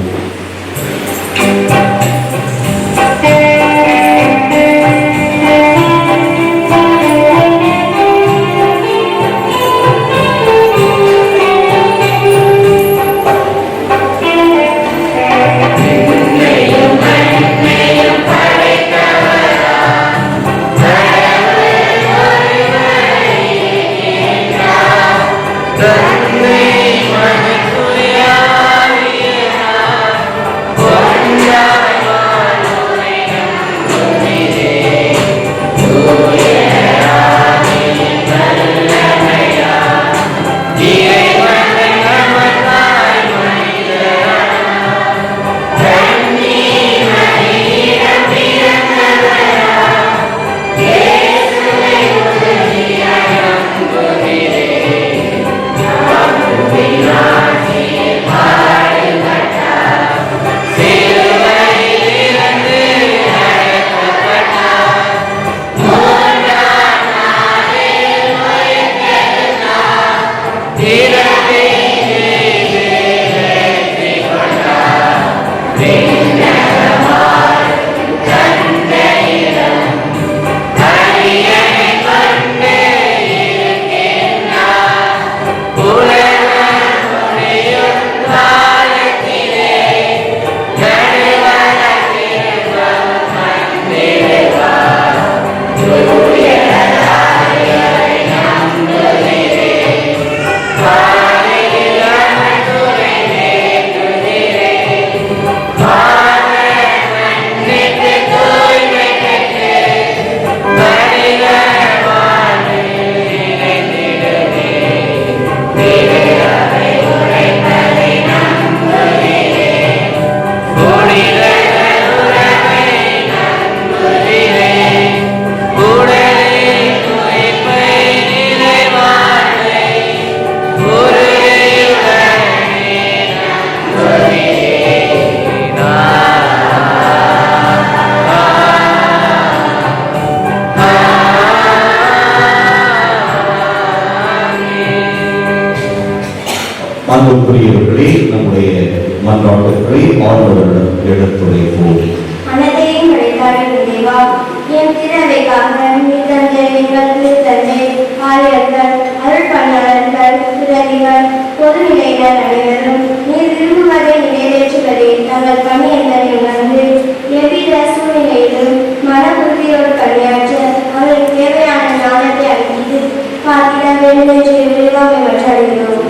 அன்புக்குரியவர்களே, நம்முடைய மன்றாட்டுகளை ஆண்டவரிடம் எடுத்துரைப்போம். அனைத்தையும் படைத்தாரின் இறைவா, என் திறவைக்காக நீ தந்த எங்கள் திருத்தந்தை, ஆயர்கள், அருட்பணியாளர்கள், துறவிகள், பொதுநிலையினர் அனைவரும் நீர் விரும்புவதை நிறைவேற்றுவதே தங்கள் பணியங்களை உணர்ந்து எவ்வித சூழ்நிலையிலும் மனஉறுதியோடு பணியாற்ற அவர்களுக்கு தேவையான ஞானத்தை அளித்து காத்திட வேண்டும் என்று விரிவாக மன்றாடுகிறோம்.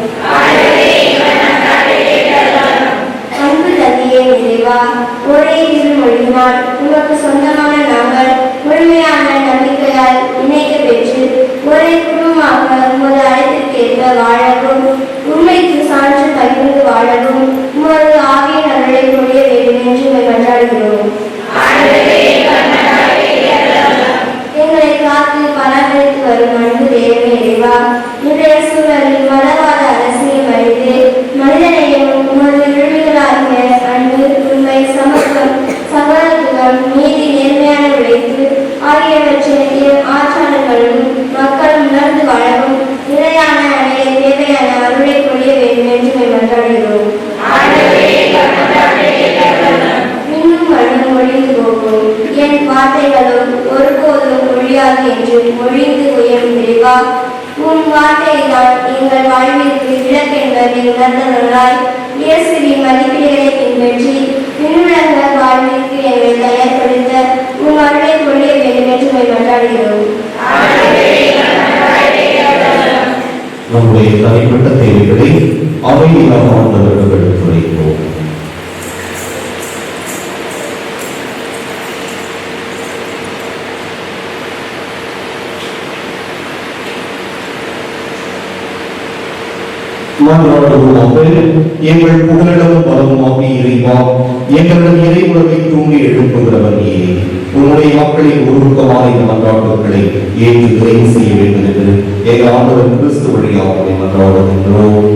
அன்பு தந்தையே இறைவா, ஒரே திருமொழியினால் உமக்கு சொந்தமான நாங்கள் முழுமையான நம்பிக்கையால் இணைக்க பெற்று ஒரே குடும்பமாக உமது அழைப்பிற்கேற்ப வாழவும் உண்மைக்கு சான்று பகிர்ந்து வாழவும் உமது ஆவியின் அருளை பொழிய வேண்டும் என்று மன்றாடுகிறோம். எங்களை காத்து பராமரித்து வரும் அன்பு தேவனே இறைவா, இன்றைய சூழலில் மதவாத அரசியல் மனிது மனிதனையும் உமது விழுமிகளாகிய அன்பு, உண்மை, சமத்துவம், சகோதரத்துவம், நீதி, நேர்மையான உழைப்பு ஆகியவற்றிற்கு ஆட்சியாளர்களும் மக்களும் உணர்ந்து வாழவும் நிலையான அடைய தேவையான அருளை பொழிய வேண்டும் என்று மன்றாடுகிறோம். இன்னும் மண்ணும் ஒழிந்து போகும், என் வார்த்தைகளும் ஒருபோதும் ஒழியாது என்று மொழிந்து உயரும் இறைவா, உன் வார்த்தைதான் எங்கள் வாழ்விற்கு விளக்கென்பதை உணர்ந்தவர்களாய் இயேசுவின் மதிப்பீடுகளை பின்பற்றி விண்ணுலக வாழ்விற்கு எங்களை தயார்படுத்த உன் அருளை பொழிய வேண்டும் என்று மன்றாடுகிறோம். நம்முடைய தனிப்பட்ட தேவைகளை அவையில்லாத ஆண்டவரிடம் எடுத்துரைப்போம். மன்றாடுவோமாக. எங்கள் புகலிடமும் பலமுமாக இறைவா, எங்களிடம் இறை உறவை தூண்டி எழுப்புகிறவர் நீரே. உன்னுடைய மக்களின் உருவக்கமான இந்த மன்றாட்டுக்களை ஏற்று நிறைவு செய்ய வேண்டும் என்று எங்கள் ஆண்டவர் கிறிஸ்து வழியாக மன்றாடுகின்றோம்.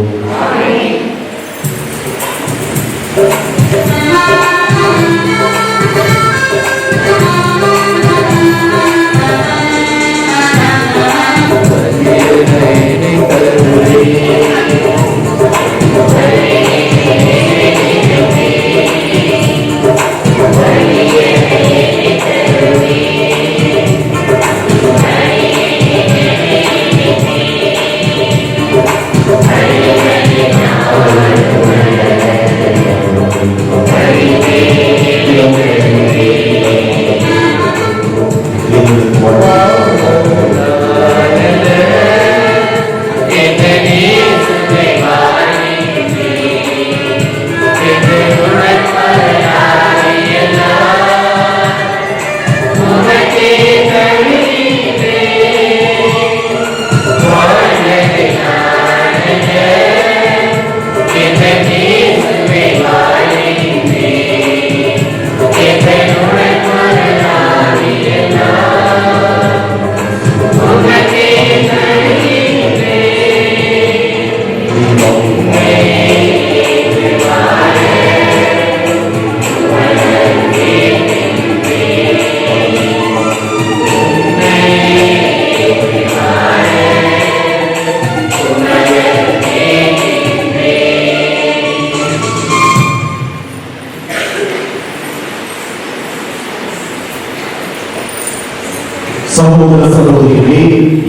சகோதர சகோதரிகளே,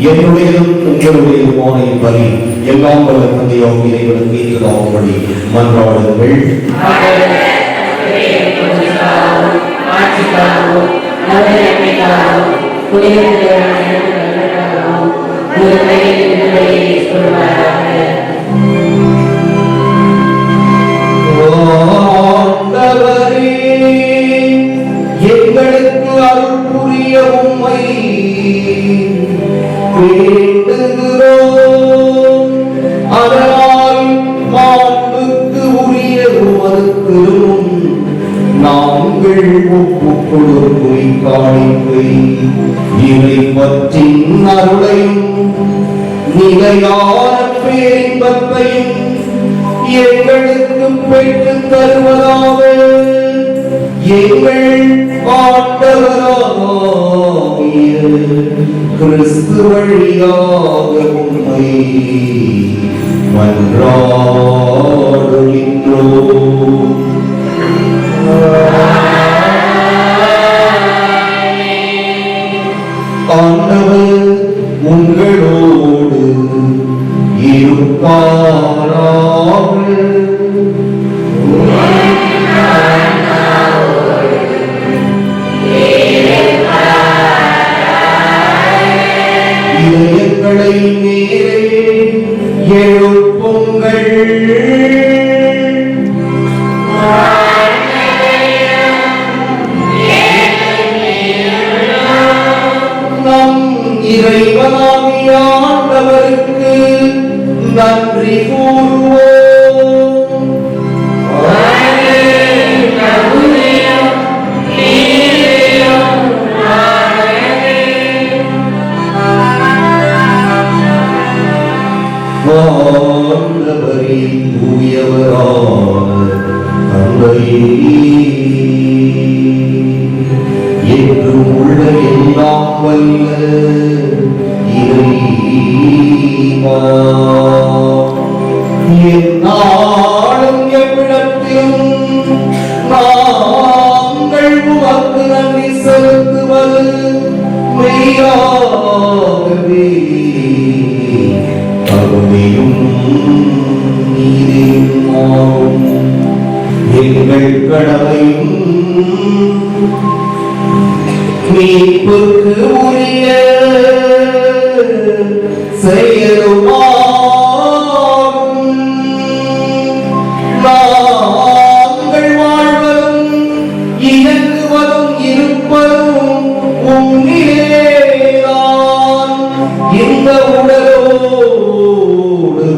என்னுடையதும் உங்களுடையதுமான பலி எல்லாம் வல்ல தந்தையாகிய இறைவனுக்கு ஏற்றதாகும்படி மன்றாடுங்கள். ஆண்டவரே, எங்களுக்கு அருள் புரிய உம்மை வேண்டுகிறோம். அதனால் மாண்புக்கு உரிய உமது திருமுன் நாங்கள் ஒப்புக் கொடுக்கும் காணிக்கை இறைவற்றின் அருளையும் நிலையான பேரின்பத்தையும் எங்களுக்கு பெற்றுத் தருவதாக எங்கள் ஆண்டவராகிய கிறிஸ்து வழியாக உம்மை மன்றாடுகின்றோம். ஆண்டவர் உங்களோடு இருப்பாராக. இதயங்களை மேலே எழுப்புங்கள். நம் இறைவனாகிய ஆண்டவருக்கு நன்றி கூறுவோம். ஆண்டவரே, தூயவரான தந்தையே, என்றும் உள்ள எல்லாம் வல்ல இறைவா, எந்நாளும் எவ்விடத்திலும் நாங்கள் உமக்கு நன்றி செலுத்துவது மெய்யாகவே தகுதியும் நீதியுமாகும். எங்கள் கடமையும் மீட்புக்கு உரிய செயலுமாகும். நாங்கள் வாழ்வதும் இயங்குவதும் இருப்பதும் உம்மிலேதான். இந்த உடலோடு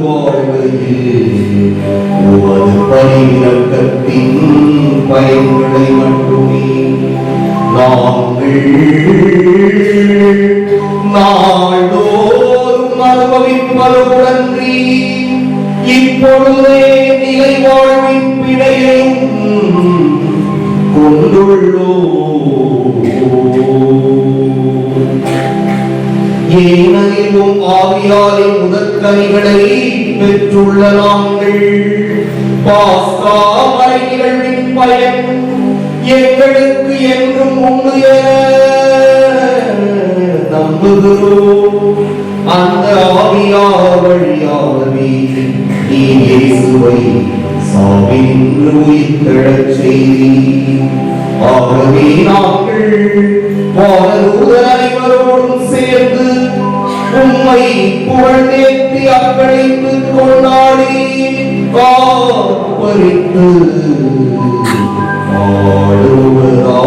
வாழ்வையில் உமது பரிவிரக்கத்தின் பயன்களை மட்டுமே நாங்கள் நாள்தோறும் அனுபவிப்பதுடன்றி இப்பொழுதே நிலை வாழ்வின் பிழையையும் கொண்டுள்ளோம். ஏனெனிலும் ஆவியாரின் முதற்கனிகளை பெற்றுள்ள நாங்கள் பாஸ்கா மறை நிகழ்வின் பயன் எங்களுக்கு என்றும் உண்டு என நம்புகிறோம். அந்த ஆவியார் வழியாகவே நீ இயேசுவை சாவினின்று உயிர்த்தெழச் செய்தீர். ஆகவே நாங்கள் வானதூதர் அனைவரோடும் சேர்ந்து உம்மை புகழ்ந்தேத்தி அக்களித்து கொண்டாடி காப்பரித்து ஆடுவதாவது.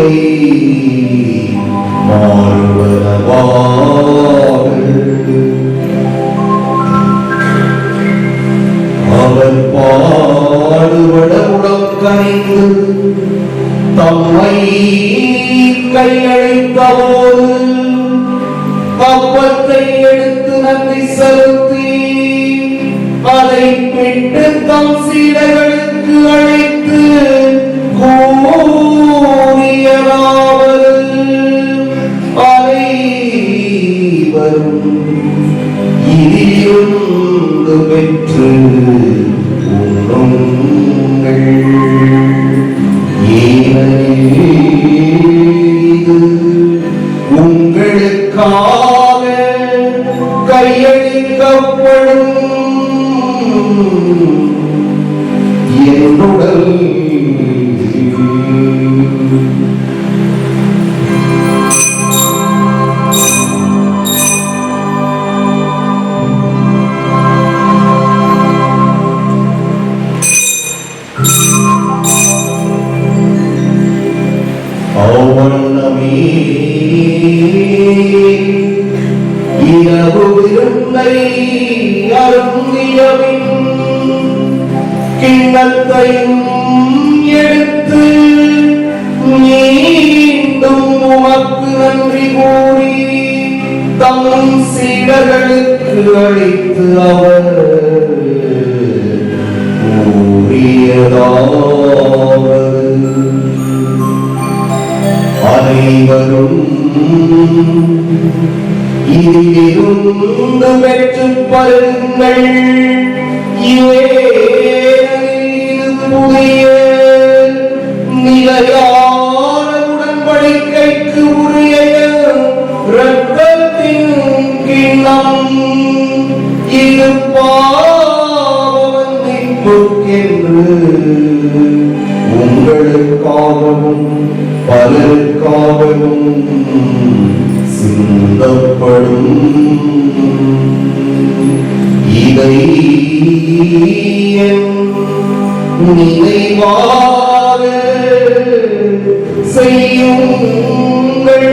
இவை மாறுவனவாக. அவர் பாடுபட உடம் கனிந்து தம்மை கையளித்தபோது அப்பத்தை எடுத்து நன்றி செலுத்தி அதை பிட்டு தம் சீடர்களுக்கு அழைத்து கூறியதாவது, அனைவரும் இதிலிருந்து பெற்று உண்ணுங்கள். ஏனெனில் இது உங்களுக்காக கையளிக்கப்படும் என் உடல். அவ்வண்ணமே இரவு விருந்தை அருந்தியபின் கிண்ணத்தையும் எடுத்து மீண்டும் உமக்கு நன்றி கூறி தம் சீடர்களுக்கு அளித்து அவர் கூறியதாவது, அனைவரும் இதிலிருந்து பெற்றுப் பருகுங்கள். இது புதிய நிலையான உடன்படிக்கைக்கு உரிய இரத்தத்தின் கிண்ணம். இது பாவமன்னிப்புக்கென்று உங்களுக்காகவும் பலருக்காகவும் சிந்தப்படும். இதை என் நினைவாக செய்யுங்கள்.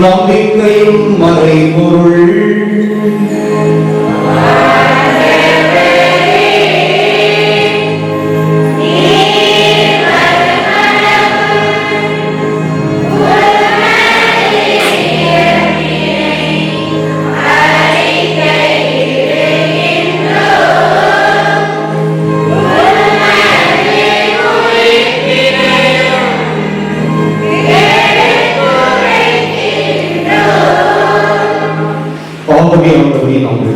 நம்பிக்கையும் மறைபொருள்.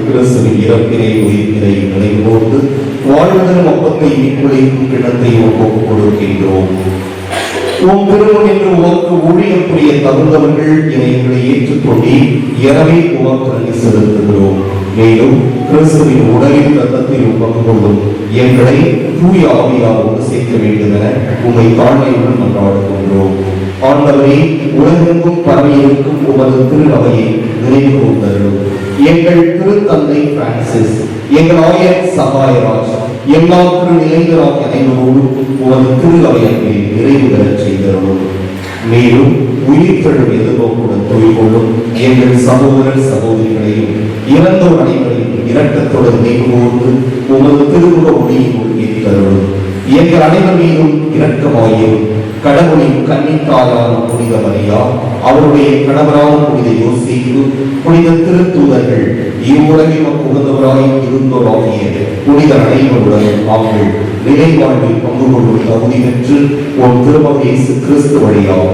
கிறிஸ்துவின் இறப்பினை உயிர்ப்பினை நினைவோடு வாழ்வதன் அப்பத்தை மீட்புடைக்கும் கிணத்தை ஒப்புக் கொடுக்கின்றோம். உம் திருமணம் என்று உமக்கு ஊழியம் புரிய தகுந்தவர்கள் எங்களை ஏற்றுக்கொண்டு எனவே உமக்கு நன்றி செலுத்துகிறோம். மேலும் கிறிஸ்துவின் உடலில் இரத்தத்தில் பங்கு கொள்ளும் எங்களை தூய ஆவியால் ஒன்று சேர்க்க வேண்டும் என உம்மை தாழ்மையுடன் மன்றாடுகின்றோம். ஆண்டவரே, உலகெங்கும் பரவியிருக்கும் உமது திரு அவையை நினைவு கூர்ந்தருளும். எங்கள் திருத்தந்தை பிரான்சிஸ், எங்கள் ஆயர் சகாயராஜ், எல்லா திரு நிலைகளாக அனைவரோடும் உமது திரு அவையை நிறைவு பெறச் செய்தருளும். மேலும் உயிர்த்தெழும் எதிர்நோக்குடன் தொழில்கொள்ளும் எங்கள் சகோதரர் சகோதரிகளையும் இறந்தோர் அனைவரையும் இரக்கத்துடன் நினைவுகூர்ந்து உமது திருமுக ஒளியினுள் ஏற்றருளும். எங்கள் அனைவர் மீதும் இரக்கமாயும் கடவுளின் கன்னித்தாயான புனித மரியா, அவருடைய கணவரான புனித யோசேப்பு, புனித திருத்தூதர்கள், இவ்வுலகில் உகந்தவராய் இருந்தோராகிய புனித அனைவருடன் நாங்கள் நிலை வாழ்வில் பங்கு கொள்ளும் தகுதி பெற்று உன் திருமகன் இயேசு கிறிஸ்து வழியாக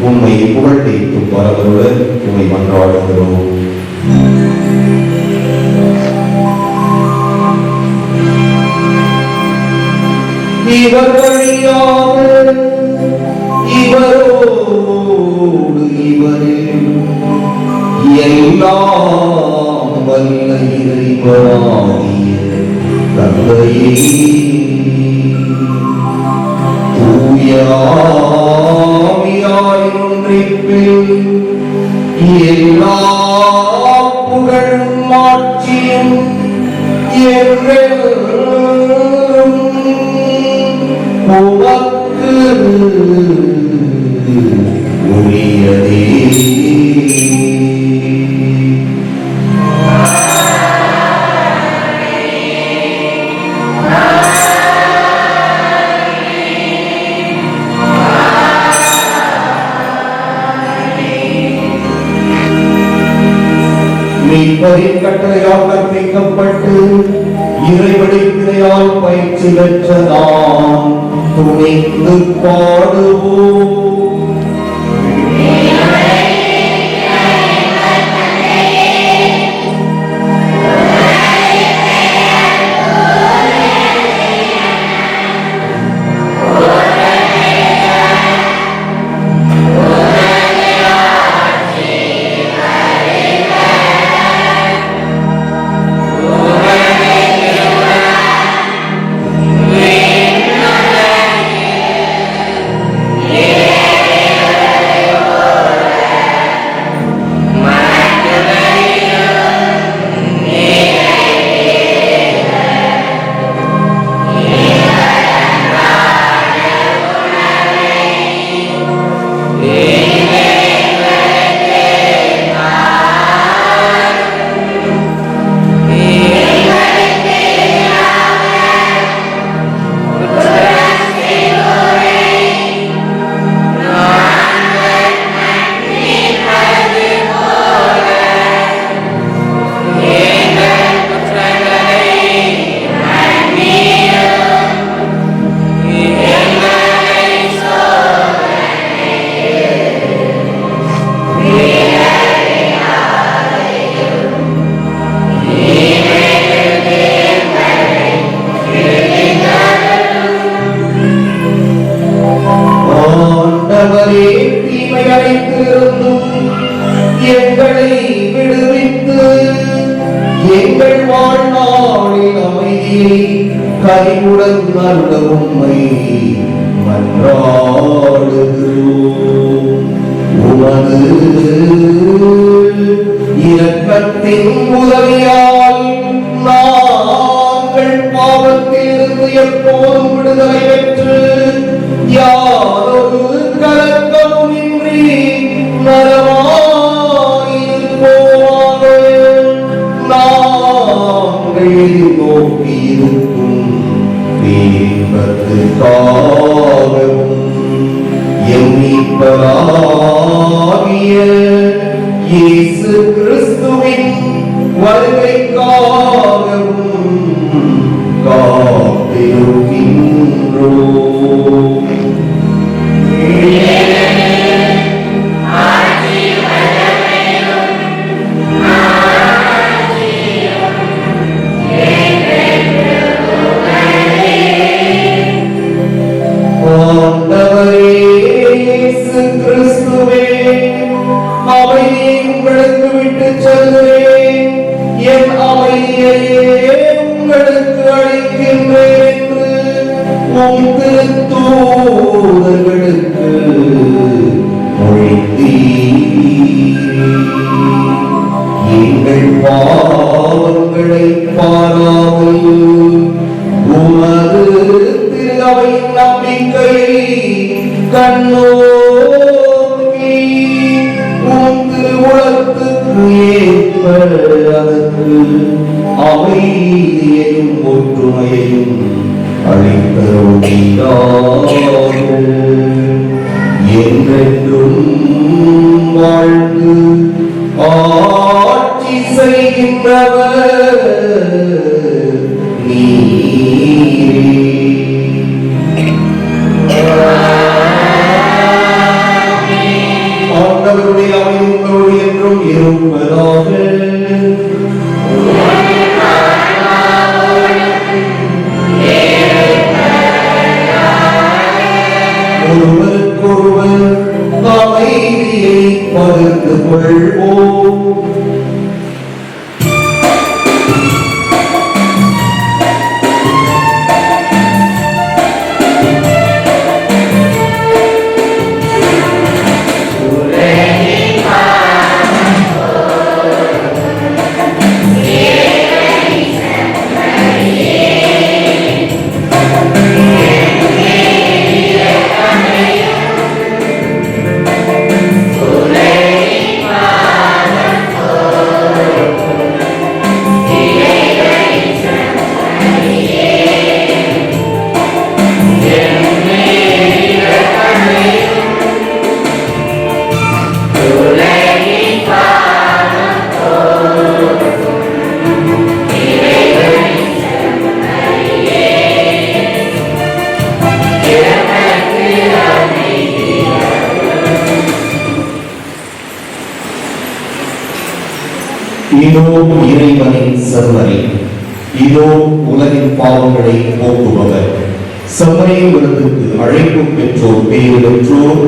உம்மை புகழ்ந்தேத்தும் வரவருடன் உம்மை மன்றாடுகிறோம். இவர் வழியாக இவரோடு இவரில் எல்லாம் வல்ல இறைவனாகிய தந்தையே, தூய ஒன்றிப்பில் எல்லா புகழும் ஆட்சியும் என்றென்றும் உமக்கு உரியதே. மீட்பரின் கட்டளையால் கற்பிக்கப்பட்டு இறைவழித்திரையால் பயிற்சி பெற்ற நாம் துணிந்து பாடுவோம். எங்களை விடுவித்து எங்கள் வாழ்நாளில் அமைதியை கனிவுடன் நல்ல உம்மை மன்றாடுகிறோம். உமது இரக்கத்தின் உதவியால் நாங்கள் பாவத்திலிருந்து எப்போதும் விடுதலை பெற்று யாரொரு கலக்கமும் இன்றி நலமாயிருப்போமாக. நாங்கள் எதிர்நோக்கியிருக்கும் தீர்ப்பதற்காகவும் எம் மீட்பராகிய இயேசு கிறிஸ்துவின் வருகைக்காகவும் காத்திருக்கின்றோம். ஆண்டவரே இயேசு கிறிஸ்துவே, அமைதியை உங்களுக்கு விட்டுச் செல்கிறேன், என் அமைதியையே உங்களுக்கு அளிக்கின்றேன் என்று உம் திருத்தூதர்களுக்கு மொழிந்தீர். எங்கள் பாவங்களை பாராமல் உமது திருவையின் நம்பிக்கையை கண்ணோக்கி உம் திருவுளத்துக்கு ஏற்ப அதற்கு அமைதியையும் ஒற்றுமையையும் அளித்தருளீராக. என்றென்றும் வாழ்ந்து ஆட்சி செய்கின்றவர் நீரே. ஆண்டவருடைய அமைதி உங்களோடு என்றும் இருப்பதாக. ஒருவருக்கொருவர் அமைதியை பகிர்ந்து கொள்வோம். இதோ இறைவனின் செம்மறி, இதோ உலகின் பாவங்களை போக்குபவர். செம்மறி விருந்துக்கு அழைப்பு பெற்றோர் பேறு பெற்றோர்.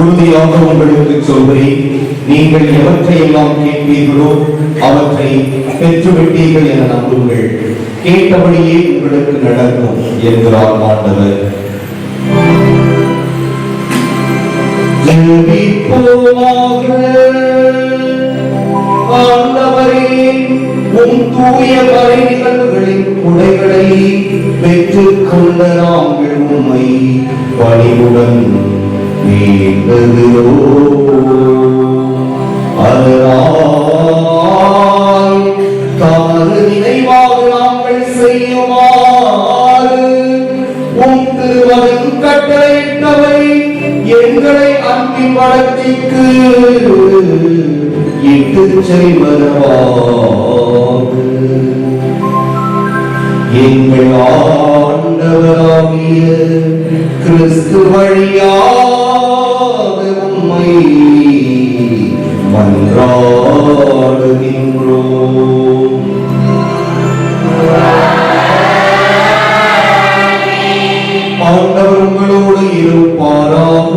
உறுதியாக உங்களுக்கு சொல்கிறேன், நீங்கள் எவற்றையெல்லாம் கேட்பீர்களோ அவற்றை பெற்றுவிட்டீர்கள் என நம்புங்கள். கேட்டபடியே உங்களுக்கு நடக்கும் என்கிறார் ஆண்டவர். ஆண்டவரே, உம் தூய மறை நிகழ்வுகளின் குடைகளை பெற்றுக் கொண்ட நாங்கள் உம்மை பணிவுடன் அதனால் தமது நினைவாக நாங்கள் செய்யுமாறு உம் திருமகன் கட்டளையிட்டவை எங்களை அன்பின் வளர்ச்சிக்கு இட்டுச் செல்வனவாக எங்கள் ஆண்டவராகிய கிறிஸ்து வழியாக உம்மை மன்றாடுகின்றோம். ஆண்டவர் உங்களோடு இருப்பாராக.